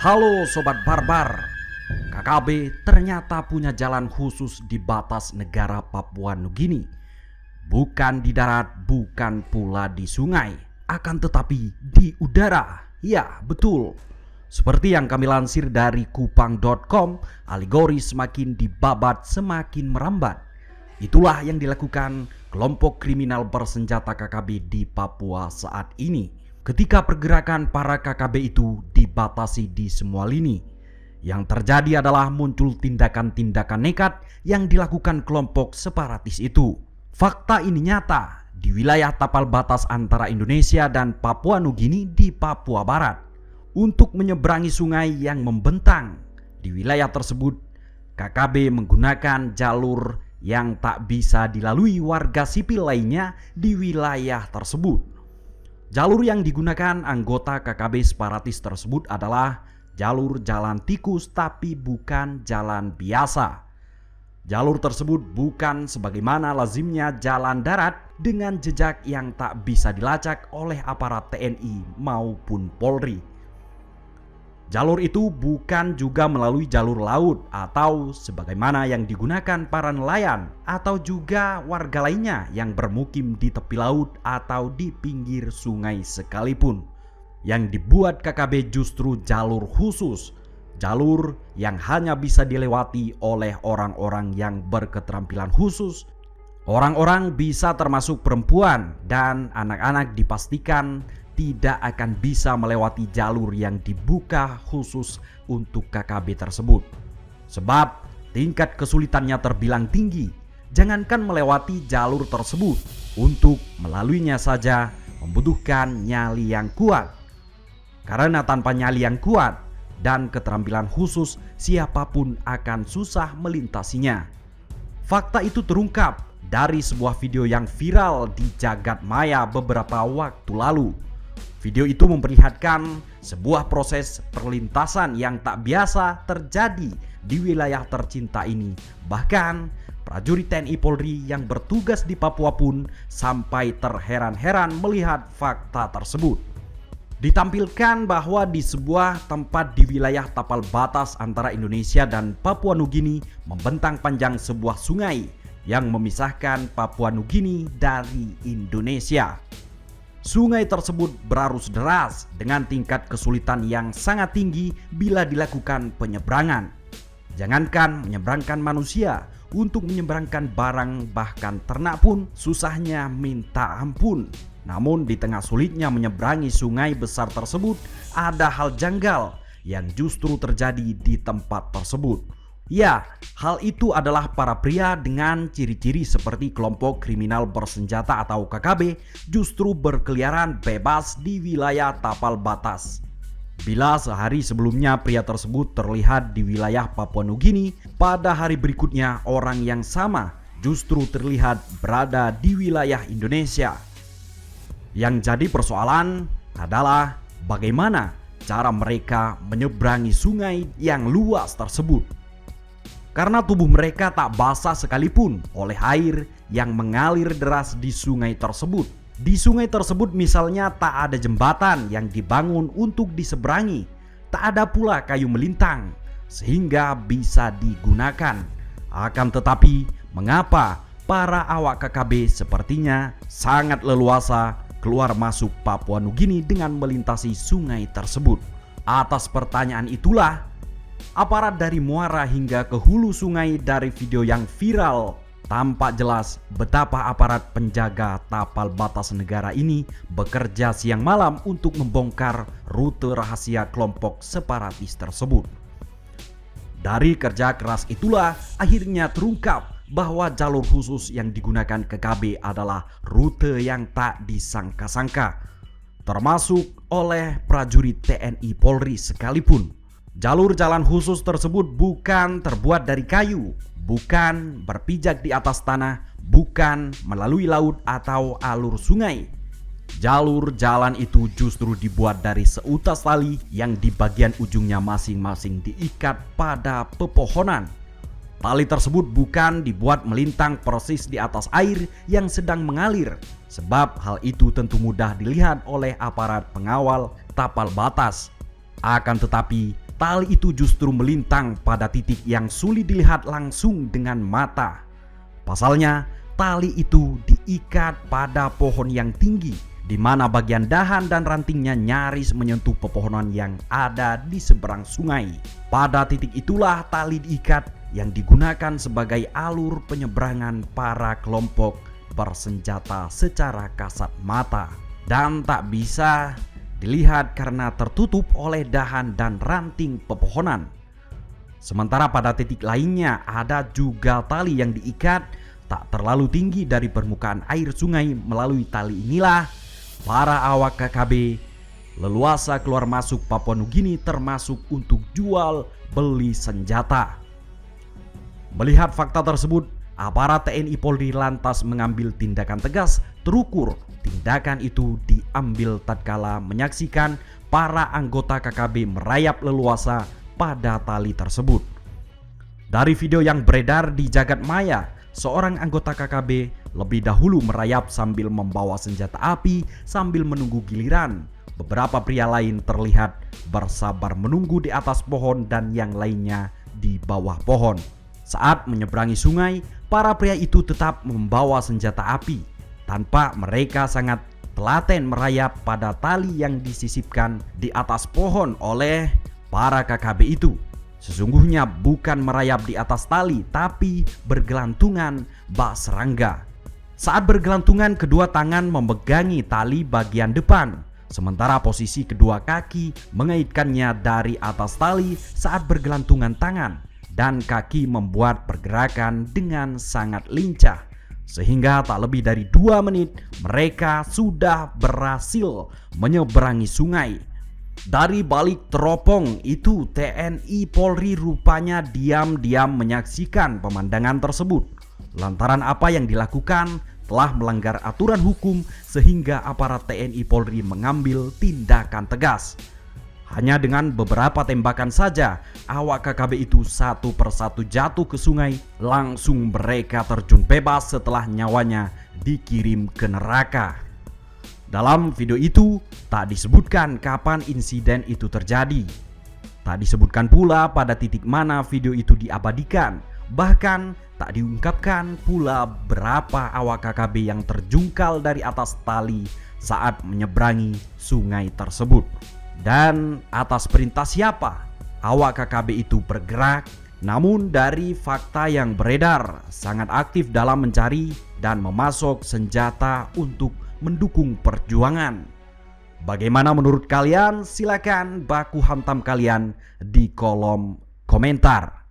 Halo Sobat Barbar, KKB ternyata punya jalan khusus di batas negara Papua Nugini. Bukan di darat, bukan pula di sungai, akan tetapi di udara. Ya betul, seperti yang kami lansir dari kupang.com, alegori semakin dibabat semakin merambat. Itulah yang dilakukan kelompok kriminal bersenjata KKB di Papua saat ini. Ketika pergerakan para KKB itu dibatasi di semua lini, yang terjadi adalah muncul tindakan-tindakan nekat yang dilakukan kelompok separatis itu. Fakta ini nyata di wilayah tapal batas antara Indonesia dan Papua Nugini di Papua Barat. Untuk menyeberangi sungai yang membentang di wilayah tersebut, KKB menggunakan jalur yang tak bisa dilalui warga sipil lainnya di wilayah tersebut. Jalur yang digunakan anggota KKB separatis tersebut adalah jalur jalan tikus, tapi bukan jalan biasa. Jalur tersebut bukan sebagaimana lazimnya jalan darat dengan jejak yang tak bisa dilacak oleh aparat TNI maupun Polri. Jalur itu bukan juga melalui jalur laut atau sebagaimana yang digunakan para nelayan atau juga warga lainnya yang bermukim di tepi laut atau di pinggir sungai sekalipun. Yang dibuat KKB justru jalur khusus, jalur yang hanya bisa dilewati oleh orang-orang yang berketerampilan khusus. Orang-orang bisa termasuk perempuan dan anak-anak dipastikan tidak akan bisa melewati jalur yang dibuka khusus untuk KKB tersebut. Sebab tingkat kesulitannya terbilang tinggi. Jangankan melewati jalur tersebut, untuk melaluinya saja membutuhkan nyali yang kuat. Karena tanpa nyali yang kuat dan keterampilan khusus, siapapun akan susah melintasinya. Fakta itu terungkap dari sebuah video yang viral di jagat maya beberapa waktu lalu. Video itu memperlihatkan sebuah proses perlintasan yang tak biasa terjadi di wilayah tercinta ini. Bahkan prajurit TNI Polri yang bertugas di Papua pun sampai terheran-heran melihat fakta tersebut. Ditampilkan bahwa di sebuah tempat di wilayah tapal batas antara Indonesia dan Papua Nugini membentang panjang sebuah sungai yang memisahkan Papua Nugini dari Indonesia. Sungai tersebut berarus deras dengan tingkat kesulitan yang sangat tinggi bila dilakukan penyeberangan. Jangankan menyeberangkan manusia, untuk menyeberangkan barang bahkan ternak pun susahnya minta ampun. Namun di tengah sulitnya menyeberangi sungai besar tersebut, ada hal janggal yang justru terjadi di tempat tersebut. Ya, hal itu adalah para pria dengan ciri-ciri seperti kelompok kriminal bersenjata atau KKB justru berkeliaran bebas di wilayah tapal batas. Bila sehari sebelumnya pria tersebut terlihat di wilayah Papua Nugini, pada hari berikutnya orang yang sama justru terlihat berada di wilayah Indonesia. Yang jadi persoalan adalah bagaimana cara mereka menyeberangi sungai yang luas tersebut. Karena tubuh mereka tak basah sekalipun oleh air yang mengalir deras di sungai tersebut. Di sungai tersebut misalnya tak ada jembatan yang dibangun untuk diseberangi. Tak ada pula kayu melintang sehingga bisa digunakan. Akan tetapi mengapa para awak KKB sepertinya sangat leluasa keluar masuk Papua Nugini dengan melintasi sungai tersebut? Atas pertanyaan itulah aparat dari muara hingga ke hulu sungai dari video yang viral tampak jelas betapa aparat penjaga tapal batas negara ini bekerja siang malam untuk membongkar rute rahasia kelompok separatis tersebut. Dari kerja keras itulah akhirnya terungkap bahwa jalur khusus yang digunakan KKB adalah rute yang tak disangka-sangka, termasuk oleh prajurit TNI Polri sekalipun. Jalur jalan khusus tersebut bukan terbuat dari kayu, bukan berpijak di atas tanah, bukan melalui laut atau alur sungai. Jalur jalan itu justru dibuat dari seutas tali yang di bagian ujungnya masing-masing diikat pada pepohonan. Tali tersebut bukan dibuat melintang persis di atas air yang sedang mengalir, sebab hal itu tentu mudah dilihat oleh aparat pengawal tapal batas. Akan tetapi tali itu justru melintang pada titik yang sulit dilihat langsung dengan mata. Pasalnya, tali itu diikat pada pohon yang tinggi, di mana bagian dahan dan rantingnya nyaris menyentuh pepohonan yang ada di seberang sungai. Pada titik itulah tali diikat yang digunakan sebagai alur penyeberangan para kelompok bersenjata secara kasat mata, dan tak bisa dilihat karena tertutup oleh dahan dan ranting pepohonan. Sementara pada titik lainnya ada juga tali yang diikat tak terlalu tinggi dari permukaan air sungai. Melalui tali inilah para awak KKB leluasa keluar masuk Papua Nugini, termasuk untuk jual beli senjata. Melihat fakta tersebut, aparat TNI Polri lantas mengambil tindakan tegas terukur. Tindakan itu diambil tatkala menyaksikan para anggota KKB merayap leluasa pada tali tersebut. Dari video yang beredar di jagat maya, seorang anggota KKB lebih dahulu merayap sambil membawa senjata api sambil menunggu giliran. Beberapa pria lain terlihat bersabar menunggu di atas pohon dan yang lainnya di bawah pohon. Saat menyeberangi sungai, para pria itu tetap membawa senjata api. Tanpa mereka sangat telaten merayap pada tali yang disisipkan di atas pohon oleh para KKB itu. Sesungguhnya bukan merayap di atas tali, tapi bergelantungan bak serangga. Saat bergelantungan, kedua tangan memegangi tali bagian depan, sementara posisi kedua kaki mengaitkannya dari atas tali saat bergelantungan tangan, dan kaki membuat pergerakan dengan sangat lincah. Sehingga tak lebih dari 2 menit mereka sudah berhasil menyeberangi sungai. Dari balik teropong itu, TNI Polri rupanya diam-diam menyaksikan pemandangan tersebut. Lantaran apa yang dilakukan telah melanggar aturan hukum, sehingga aparat TNI Polri mengambil tindakan tegas. Hanya dengan beberapa tembakan saja, awak KKB itu satu persatu jatuh ke sungai. Langsung mereka terjun bebas setelah nyawanya dikirim ke neraka. Dalam video itu tak disebutkan kapan insiden itu terjadi. Tak disebutkan pula pada titik mana video itu diabadikan. Bahkan tak diungkapkan pula berapa awak KKB yang terjungkal dari atas tali saat menyeberangi sungai tersebut. Dan atas perintah siapa awak KKB itu bergerak. Namun dari fakta yang beredar, sangat aktif dalam mencari dan memasok senjata untuk mendukung perjuangan. Bagaimana menurut kalian? Silakan baku hantam kalian di kolom komentar.